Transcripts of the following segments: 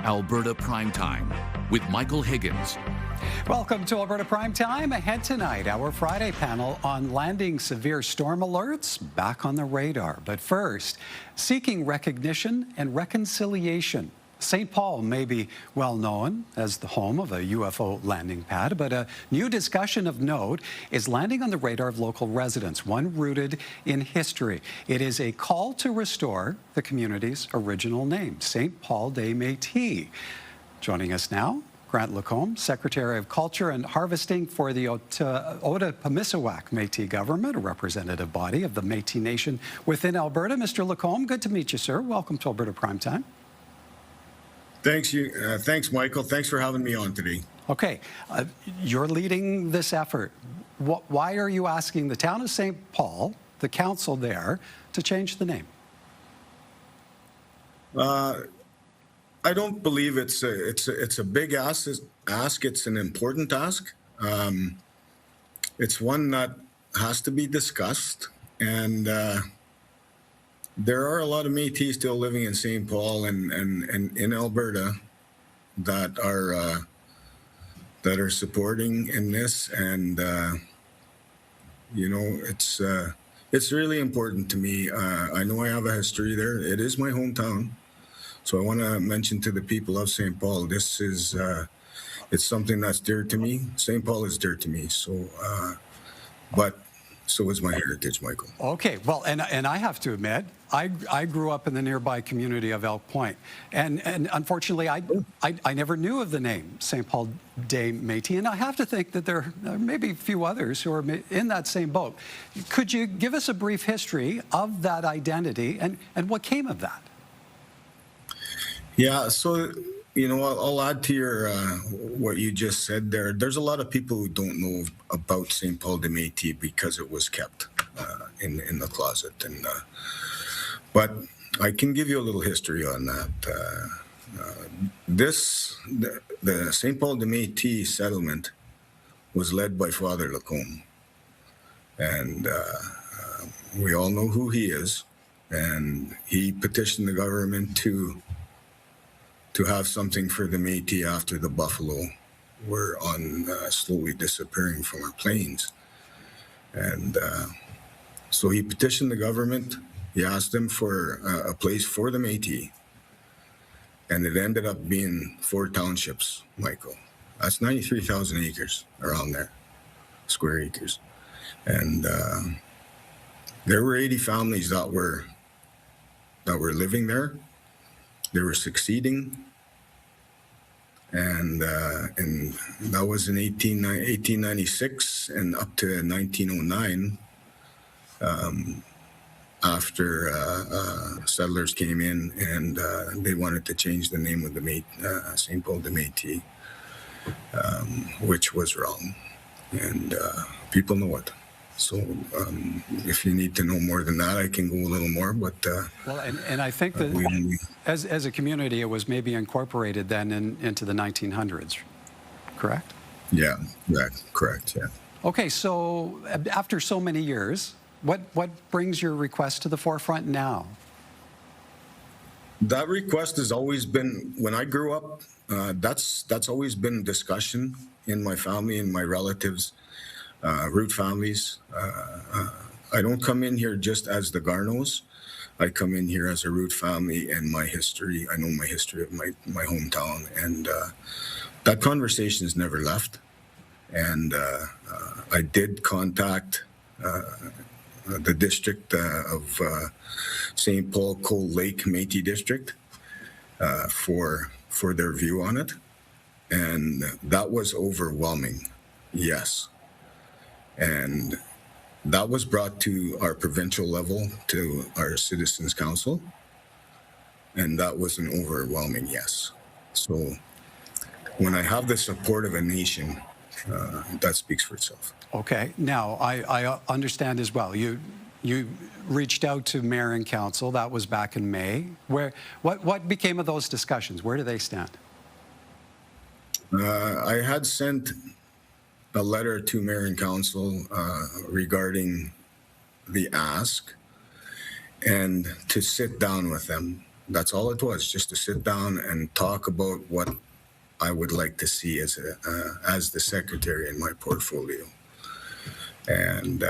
Alberta Primetime with Michael Higgins. Welcome to Alberta Primetime. Ahead tonight, our Friday panel on landing severe storm alerts back on the radar. But first, seeking recognition and reconciliation. St. Paul may be well known as the home of a UFO landing pad, but a new discussion of note is landing on the radar of local residents, one rooted in history. It is a call to restore the community's original name, St. Paul des Métis. Joining us now, Grant Lacombe, Secretary of Culture and Harvesting for the Ottawa-Pemisiwak Métis government, a representative body of the Métis Nation within Alberta. Mr. Lacombe, good to meet you, sir. Welcome to Alberta Primetime. Thanks, Michael. Thanks for having me on today. Okay, you're leading this effort. Why are you asking the town of St. Paul, the council there, to change the name? I don't believe it's a big ask. It's an important ask. It's one that has to be discussed, and there are a lot of Métis still living in St. Paul and in Alberta that are supporting in this, and it's really important to me. I know I have a history there. It is my hometown, so I want to mention to the people of St. Paul, this is it's something that's dear to me. St. Paul is dear to me. So, but so is my heritage, Michael. Okay, well, and I have to admit, I grew up in the nearby community of Elk Point, and unfortunately, I never knew of the name St. Paul des Métis, and I have to think that there may be a few others who are in that same boat. Could you give us a brief history of that identity and what came of that? Yeah, so I'll add to your what you just said there. There's a lot of people who don't know about St. Paul des Métis because it was kept in the closet. But I can give you a little history on that. The St. Paul des Métis settlement was led by Father Lacombe. And we all know who he is. And he petitioned the government to have something for the Métis after the buffalo were slowly disappearing from our plains. And so he petitioned the government. He asked them for a place for the Métis. And it ended up being 4 townships, Michael. That's 93,000 acres around there, square acres. And there were 80 families that were living there. They were succeeding, and that was in 1896 and up to 1909, after settlers came in and they wanted to change the name of the St. Paul des Métis, which was wrong, and people know it. So if you need to know more than that, I can go a little more. But well, and I think that as a community, it was maybe incorporated then into the 1900s, correct? Yeah, correct. Yeah. Okay, so after so many years, what brings your request to the forefront now? That request has always been, when I grew up, that's always been discussion in my family and my relatives. Root families. I don't come in here just as the Garnos. I come in here as a root family and my history. I know my history of my hometown, and that conversation's never left. And I did contact the district of St. Paul Cold Lake Métis District for their view on it, and that was overwhelming. Yes. And that was brought to our provincial level, to our Citizens Council, and that was an overwhelming yes. So when I have the support of a nation, that speaks for itself. Okay. Now, I understand as well. You reached out to mayor and council. That was back in May. What became of those discussions? Where do they stand? I had sent a letter to mayor and council regarding the ask, and to sit down with them That's all it was, just to sit down and talk about what I would like to see as the secretary in my portfolio. And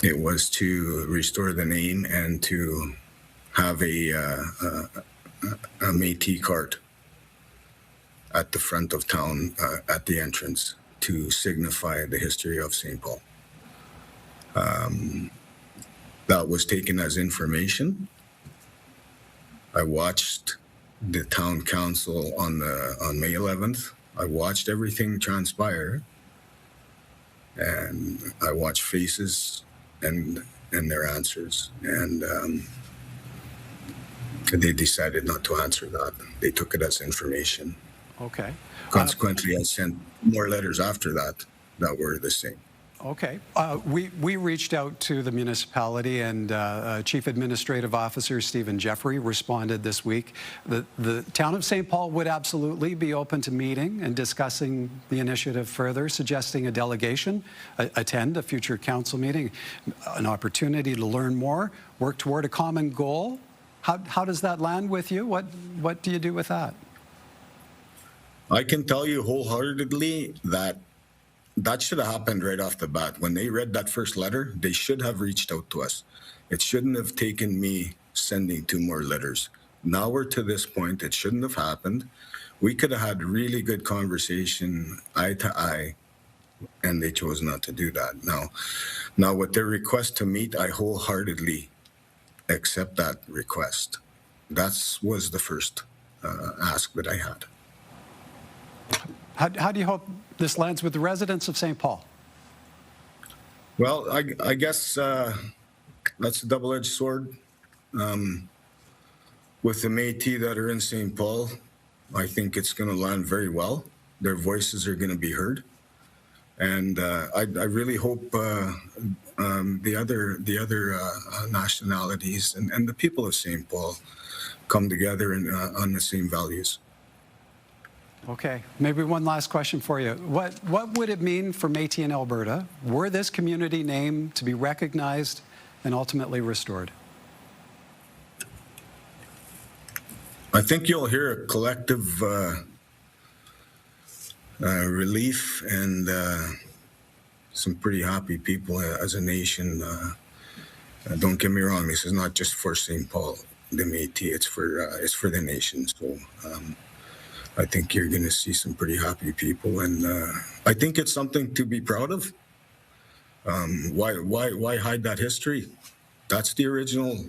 it was to restore the name and to have a Métis cart at the front of town, at the entrance, to signify the history of St. Paul. That was taken as information. I watched the town council on May 11th. I watched everything transpire, and I watched faces and their answers, and they decided not to answer that. They took it as information. Okay. Consequently, I sent more letters after that were the same. Okay. We reached out to the municipality, and Chief Administrative Officer Stephen Jeffrey responded this week that the town of St. Paul would absolutely be open to meeting and discussing the initiative further, suggesting a delegation attend a future council meeting, an opportunity to learn more, work toward a common goal. How does that land with you? What do you do with that? I can tell you wholeheartedly that should have happened right off the bat. When they read that first letter, they should have reached out to us. It shouldn't have taken me sending 2 more letters. Now we're to this point. It shouldn't have happened. We could have had really good conversation eye to eye, and they chose not to do that. Now with their request to meet, I wholeheartedly accept that request. That was the first ask that I had. How do you hope this lands with the residents of St. Paul? Well, I guess that's a double-edged sword. With the Métis that are in St. Paul, I think it's going to land very well. Their voices are going to be heard, and I really hope the other nationalities and the people of St. Paul come together on the same values. Okay, maybe one last question for you. What would it mean for Métis in Alberta were this community name to be recognized and ultimately restored? I think you'll hear a collective relief and some pretty happy people as a nation. Don't get me wrong, this is not just for St. Paul, the Métis, it's for the nation. So I think you're going to see some pretty happy people, and I think it's something to be proud of. Why hide that history? That's the original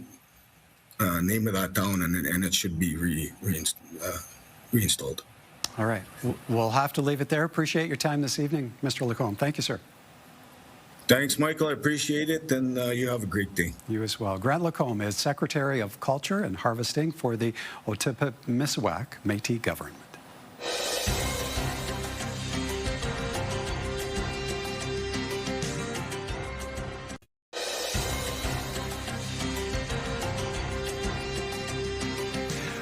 name of that town, and it should be reinstalled. All right, we'll have to leave it there. Appreciate your time this evening, Mr. Lacombe. Thank you, sir. Thanks, Michael. I appreciate it, and you have a great day. You as well. Grant Lacombe is Secretary of Culture and Harvesting for the Otipemisiwak Métis government.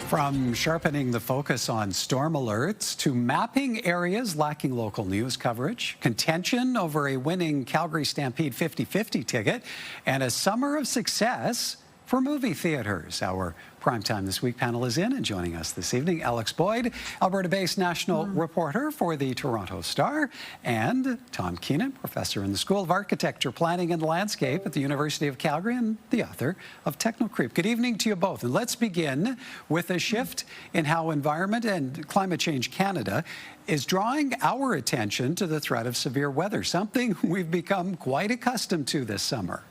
From sharpening the focus on storm alerts to mapping areas lacking local news coverage, contention over a winning Calgary Stampede 50-50 ticket, and a summer of success for movie theaters. Our Primetime This Week panel is in, and joining us this evening, Alex Boyd, Alberta-based national reporter for the Toronto Star, and Tom Keenan, professor in the School of Architecture, Planning and Landscape at the University of Calgary and the author of Technocreep. Good evening to you both. And let's begin with a shift in how Environment and Climate Change Canada is drawing our attention to the threat of severe weather, something we've become quite accustomed to this summer.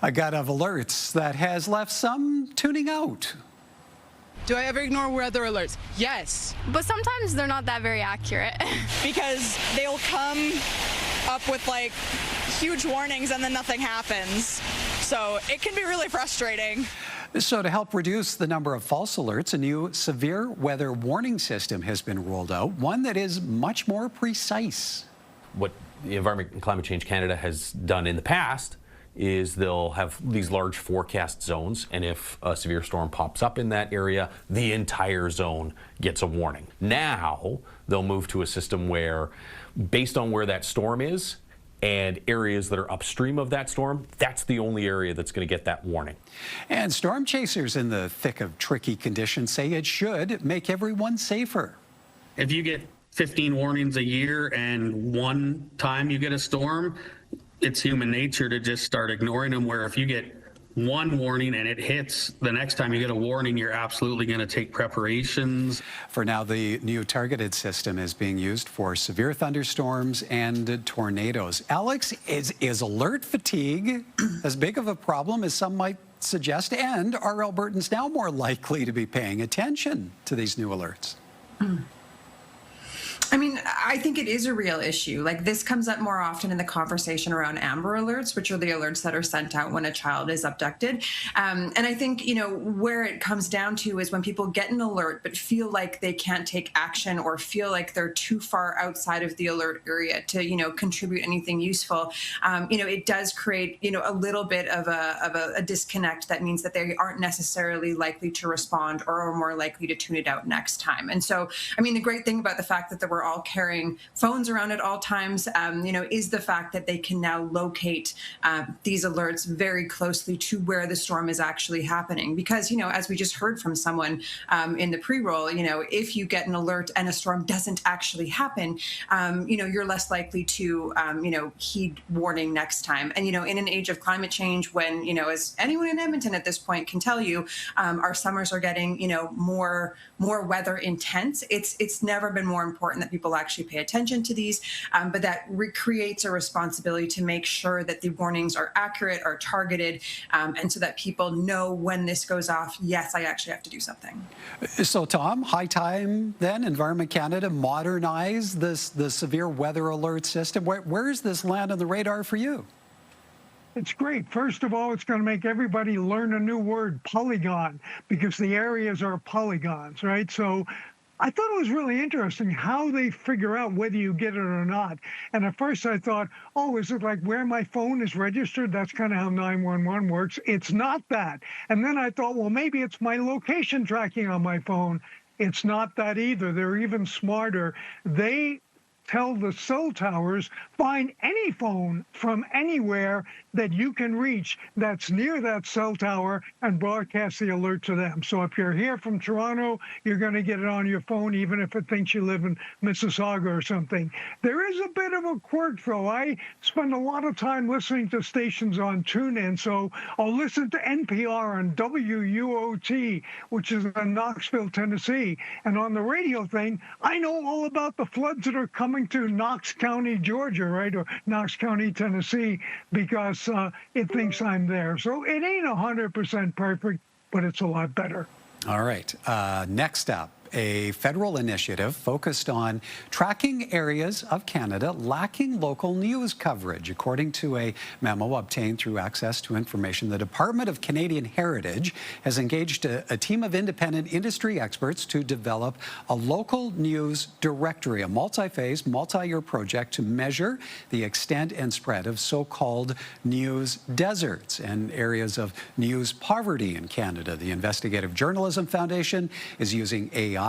A gut of alerts that has left some tuning out. Do I ever ignore weather alerts? Yes. But sometimes they're not that very accurate. Because they'll come up with like huge warnings and then nothing happens. So it can be really frustrating. So to help reduce the number of false alerts, a new severe weather warning system has been rolled out, one that is much more precise. What the Environment and Climate Change Canada has done in the past is they'll have these large forecast zones, and if a severe storm pops up in that area, the entire zone gets a warning. Now they'll move to a system where, based on where that storm is, And areas that are upstream of that storm, that's the only area that's going to get that warning. And storm chasers in the thick of tricky conditions say it should make everyone safer. If you get 15 warnings a year and one time you get a storm, it's human nature to just start ignoring them, where if you get one warning and it hits, the next time you get a warning, you're absolutely going to take preparations. For now, the new targeted system is being used for severe thunderstorms and tornadoes. Alex, is alert fatigue as big of a problem as some might suggest? And are Albertans now more likely to be paying attention to these new alerts? I mean, I think it is a real issue. Like, this comes up more often in the conversation around Amber Alerts, which are the alerts that are sent out when a child is abducted. And I think, where it comes down to is when people get an alert but feel like they can't take action or feel like they're too far outside of the alert area to, contribute anything useful, it does create, a little bit of a disconnect. That means that they aren't necessarily likely to respond or are more likely to tune it out next time. And so, I mean, the great thing about the fact that we're all carrying phones around at all times, is the fact that they can now locate these alerts very closely to where the storm is actually happening. Because, as we just heard from someone in the pre-roll, if you get an alert and a storm doesn't actually happen, you're less likely to, heed warning next time. And, in an age of climate change, when, as anyone in Edmonton at this point can tell you, our summers are getting, more weather intense. It's never been more important that people actually pay attention to these, but that creates a responsibility to make sure that the warnings are accurate, are targeted, and so that people know when this goes off, yes, I actually have to do something. So, Tom, high time then, Environment Canada, modernize the severe weather alert system. Where does this land on the radar for you? It's great. First of all, it's going to make everybody learn a new word, polygon, because the areas are polygons, right? So I thought it was really interesting how they figure out whether you get it or not. And at first I thought, oh, is it like where my phone is registered? That's kind of how 911 works. It's not that. And then I thought, well, maybe it's my location tracking on my phone. It's not that either. They're even smarter. They tell the cell towers, find any phone from anywhere that you can reach that's near that cell tower and broadcast the alert to them. So if you're here from Toronto, you're going to get it on your phone, even if it thinks you live in Mississauga or something. There is a bit of a quirk, though. I spend a lot of time listening to stations on TuneIn, so I'll listen to NPR on WUOT, which is in Knoxville, Tennessee. And on the radio thing, I know all about the floods that are coming to Knox County, Georgia, right, or Knox County, Tennessee, because it thinks I'm there. So it ain't 100% perfect, but it's a lot better. All right. Next up, a federal initiative focused on tracking areas of Canada lacking local news coverage. According to a memo obtained through Access to Information, the Department of Canadian Heritage has engaged a team of independent industry experts to develop a local news directory, a multi-phase, multi-year project to measure the extent and spread of so-called news deserts and areas of news poverty in Canada. The Investigative Journalism Foundation is using AI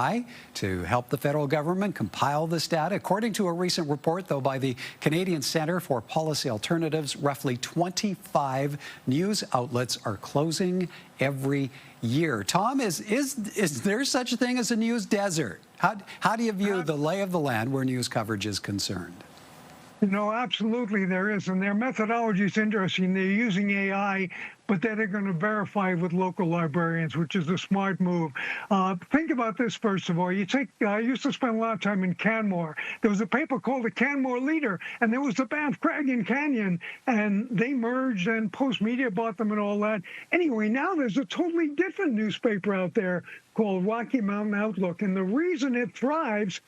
to help the federal government compile this data. According to a recent report, though, by the Canadian Centre for Policy Alternatives, roughly 25 news outlets are closing every year. Tom, is there such a thing as a news desert? How do you view the lay of the land where news coverage is concerned? No, absolutely there is. And their methodology is interesting. They're using AI, but then they're going to verify with local librarians, which is a smart move. Think about this, first of all. I used to spend a lot of time in Canmore. There was a paper called the Canmore Leader, and there was the Banff Crag and Canyon, and they merged, and Post Media bought them and all that. Anyway, now there's a totally different newspaper out there called Rocky Mountain Outlook, and the reason it thrives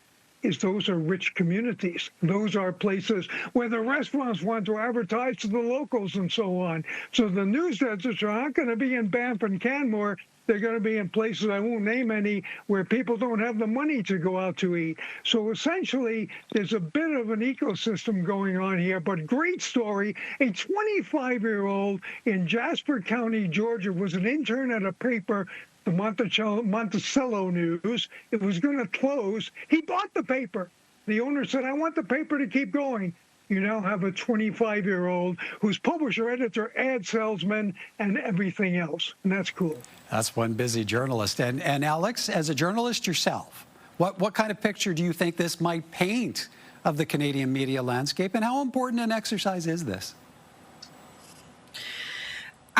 is those are rich communities. Those are places where the restaurants want to advertise to the locals and so on. So the news deserts are not going to be in Banff and Canmore. They're going to be in places, I won't name any, where people don't have the money to go out to eat. So essentially, there's a bit of an ecosystem going on here, but great story. A 25-year-old in Jasper County, Georgia, was an intern at a paper, the Monticello News. It was going to close. He bought the paper. The owner said, I want the paper to keep going. You now have a 25-year-old who's publisher, editor, ad salesman, and everything else. And that's cool. That's one busy journalist. And Alex, as a journalist yourself, what kind of picture do you think this might paint of the Canadian media landscape, and how important an exercise is this?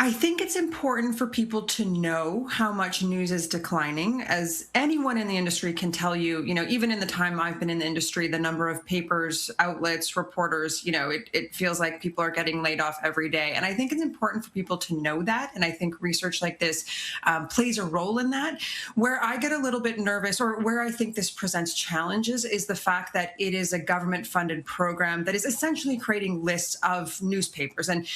I think it's important for people to know how much news is declining. As anyone in the industry can tell you, even in the time I've been in the industry, the number of papers, outlets, reporters, it feels like people are getting laid off every day. And I think it's important for people to know that. And I think research like this plays a role in that. Where I get a little bit nervous, or where I think this presents challenges, is the fact that it is a government-funded program that is essentially creating lists of newspapers. And,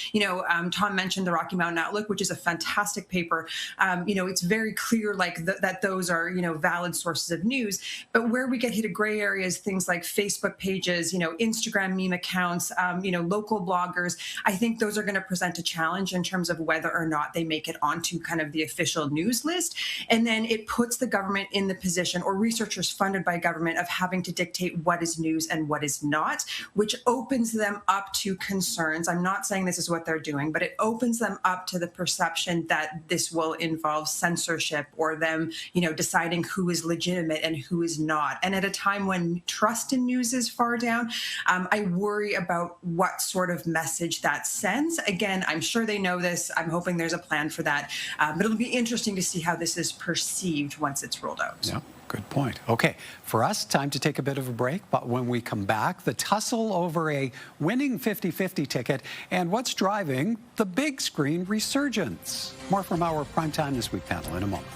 Tom mentioned the Rocky Mountain Outlook, which is a fantastic paper. It's very clear that those are, valid sources of news. But where we get hit a gray area is things like Facebook pages, Instagram meme accounts, local bloggers. I think those are going to present a challenge in terms of whether or not they make it onto kind of the official news list. And then it puts the government in the position, or researchers funded by government, of having to dictate what is news and what is not, which opens them up to concerns. I'm not saying this is what they're doing, but it opens them up to the perception that this will involve censorship, or them, deciding who is legitimate and who is not. And at a time when trust in news is far down, I worry about what sort of message that sends. Again, I'm sure they know this. I'm hoping there's a plan for that. But it'll be interesting to see how this is perceived once it's rolled out. Yeah. Good point. Okay, for us, time to take a bit of a break. But when we come back, the tussle over a winning 50-50 ticket and what's driving the big screen resurgence. More from our Primetime This Week panel in a moment.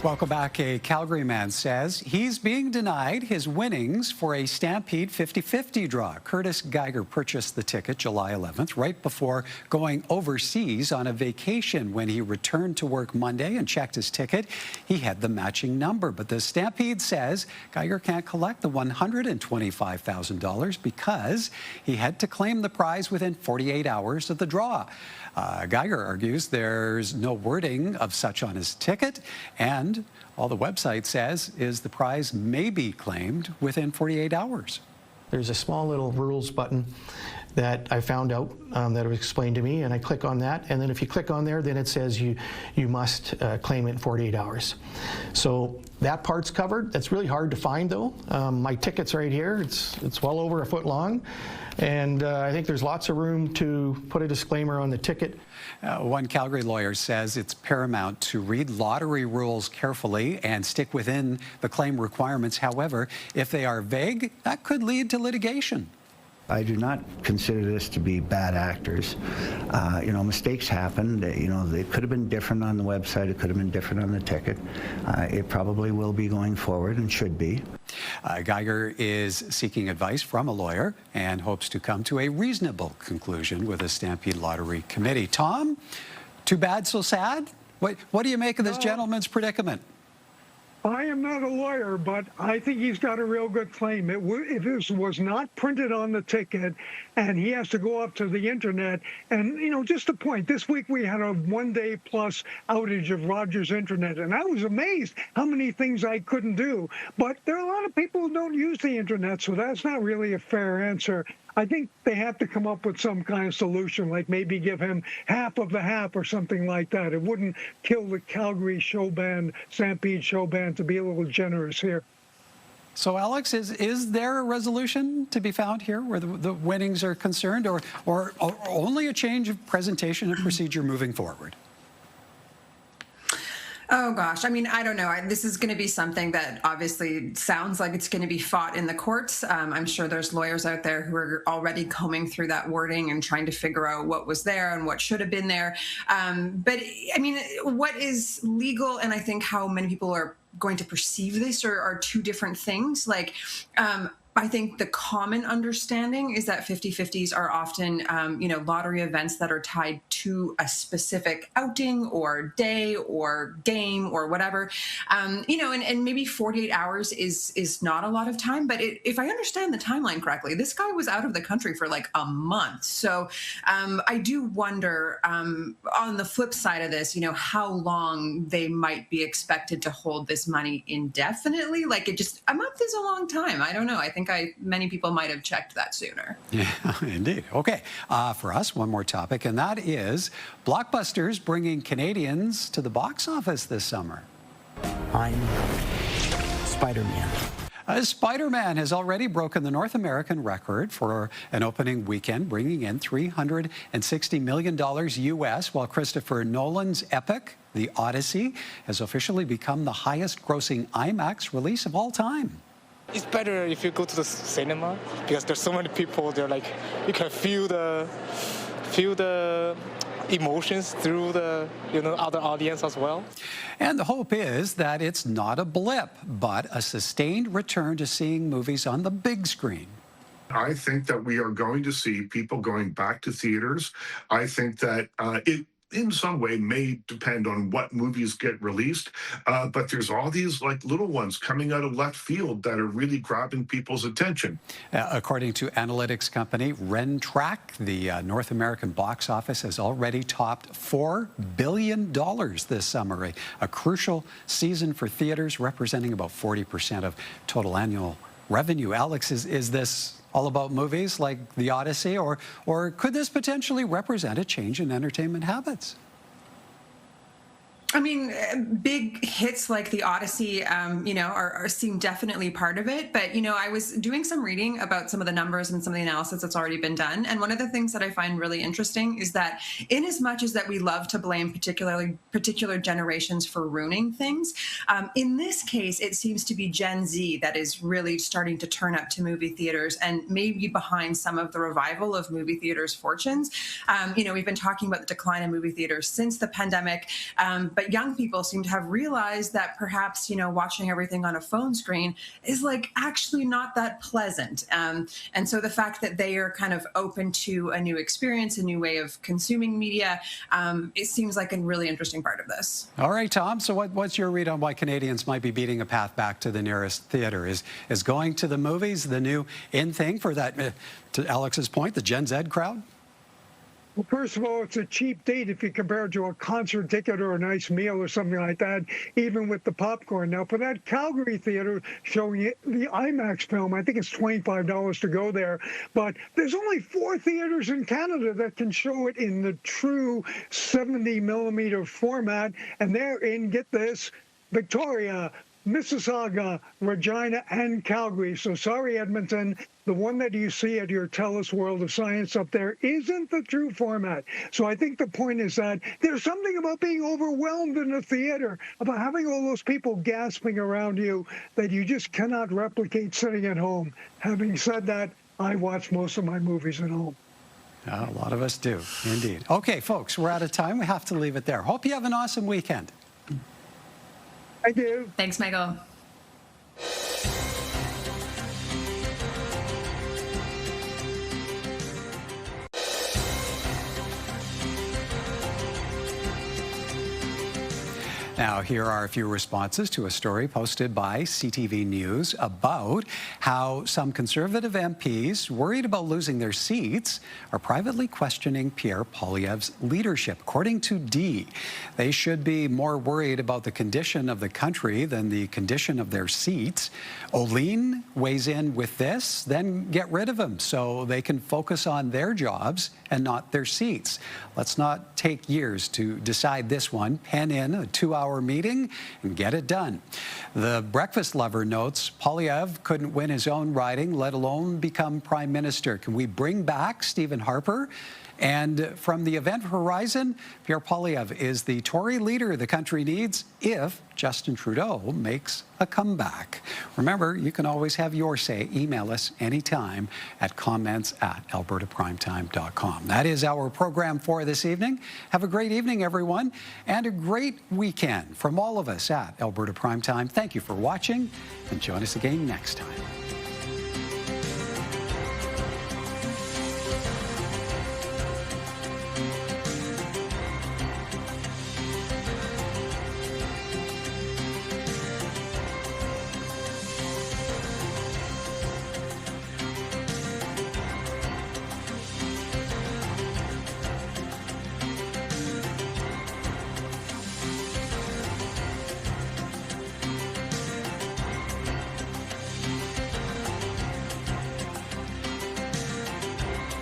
Welcome back. A Calgary man says he's being denied his winnings for a Stampede 50-50 draw. Curtis Geiger purchased the ticket July 11th, right before going overseas on a vacation. When he returned to work Monday and checked his ticket, he had the matching number. But the Stampede says Geiger can't collect the $125,000 because he had to claim the prize within 48 hours of the draw. Geiger argues there's no wording of such on his ticket, and all the website says is the prize may be claimed within 48 hours. There's a small little rules button that I found out that was explained to me, and I click on that, and then if you click on there, then it says you must claim it in 48 hours. So that part's covered. That's really hard to find, though. My ticket's right here. It's well over a foot long, and I think there's lots of room to put a disclaimer on the ticket. One Calgary lawyer says it's paramount to read lottery rules carefully and stick within the claim requirements. However, if they are vague, that could lead to litigation. I do not consider this to be bad actors. Mistakes happen. It could have been different on the website. It could have been different on the ticket. It probably will be going forward and should be. Geiger is seeking advice from a lawyer and hopes to come to a reasonable conclusion with a Stampede Lottery Committee. Tom, too bad, so sad? What do you make of this gentleman's predicament? I am not a lawyer, but I think he's got a real good claim. If this was not printed on the ticket and he has to go up to the internet, and, just a point, this week we had a one-day plus outage of Rogers Internet, and I was amazed how many things I couldn't do. But there are a lot of people who don't use the internet, so that's not really a fair answer. I think they have to come up with some kind of solution, like maybe give him half of the half or something like that. It wouldn't kill the Calgary show band, Stampede show band, to be a little generous here. So, Alex, is there a resolution to be found here where the winnings are concerned, or only a change of presentation and procedure moving forward? Oh, gosh. I mean, I don't know. This is going to be something that obviously sounds like it's going to be fought in the courts. I'm sure there's lawyers out there who are already combing through that wording and trying to figure out what was there and what should have been there. But, I mean, what is legal, and I think how many people are going to perceive this are two different things. I think the common understanding is that 50/50s are often, lottery events that are tied to a specific outing or day or game or whatever. And maybe 48 hours is not a lot of time. But if I understand the timeline correctly, this guy was out of the country for like a month. So I do wonder, on the flip side of this, how long they might be expected to hold this money indefinitely. Like a month is a long time. I don't know. I think many people might have checked that sooner. Yeah, indeed. Okay, for us, one more topic, and that is blockbusters bringing Canadians to the box office this summer. I'm Spider-Man. Spider-Man has already broken the North American record for an opening weekend, bringing in $360 million US, while Christopher Nolan's epic, The Odyssey, has officially become the highest-grossing IMAX release of all time. It's better if you go to the cinema because there's so many people there. Like you can feel the emotions through the other audience as well. And the hope is that it's not a blip, but a sustained return to seeing movies on the big screen. I think that we are going to see people going back to theaters. I think that it in some way may depend on what movies get released, but there's all these like little ones coming out of left field that are really grabbing people's attention. According to analytics company Rentrack, the North American box office has already topped $4 billion this summer, a crucial season for theaters representing about 40% of total annual revenue. Alex, is this all about movies like The Odyssey, or could this potentially represent a change in entertainment habits? I mean, big hits like The Odyssey, seem definitely part of it. But, I was doing some reading about some of the numbers and some of the analysis that's already been done. And one of the things that I find really interesting is that in as much as that we love to blame particular generations for ruining things, in this case, it seems to be Gen Z that is really starting to turn up to movie theaters and maybe behind some of the revival of movie theaters' fortunes. We've been talking about the decline in movie theaters since the pandemic. But young people seem to have realized that perhaps, watching everything on a phone screen is like actually not that pleasant. And so the fact that they are kind of open to a new experience, a new way of consuming media, it seems like a really interesting part of this. All right, Tom. So what's your read on why Canadians might be beating a path back to the nearest theater? Is going to the movies the new in thing for that, to Alex's point, the Gen Z crowd? Well, first of all, it's a cheap date if you compare it to a concert ticket or a nice meal or something like that, even with the popcorn. Now, for that Calgary theater showing the IMAX film, I think it's $25 to go there. But there's only 4 theaters in Canada that can show it in the true 70mm format. And they're in, get this, Victoria, Mississauga, Regina, and Calgary. So sorry, Edmonton, the one that you see at your TELUS World of Science up there isn't the true format. So I think the point is that there's something about being overwhelmed in a theater, about having all those people gasping around you that you just cannot replicate sitting at home. Having said that, I watch most of my movies at home. A lot of us do, indeed. Okay, folks, we're out of time. We have to leave it there. Hope you have an awesome weekend. I do. Thanks, Michael. Now, here are a few responses to a story posted by CTV News about how some Conservative MPs, worried about losing their seats, are privately questioning Pierre Poilievre's leadership. According to D, they should be more worried about the condition of the country than the condition of their seats. Olin weighs in with this, then get rid of him so they can focus on their jobs and not their seats. Let's not take years to decide this one. Pen in a 2-hour meeting and get it done. The breakfast lover notes Poilievre couldn't win his own riding, let alone become prime minister. Can we bring back Stephen Harper? And from the event horizon, Pierre Poilievre is the Tory leader the country needs if Justin Trudeau makes a comeback. Remember, you can always have your say. Email us anytime at comments@albertaprimetime.com. That is our program for this evening. Have a great evening, everyone, and a great weekend from all of us at Alberta Primetime. Thank you for watching, and join us again next time.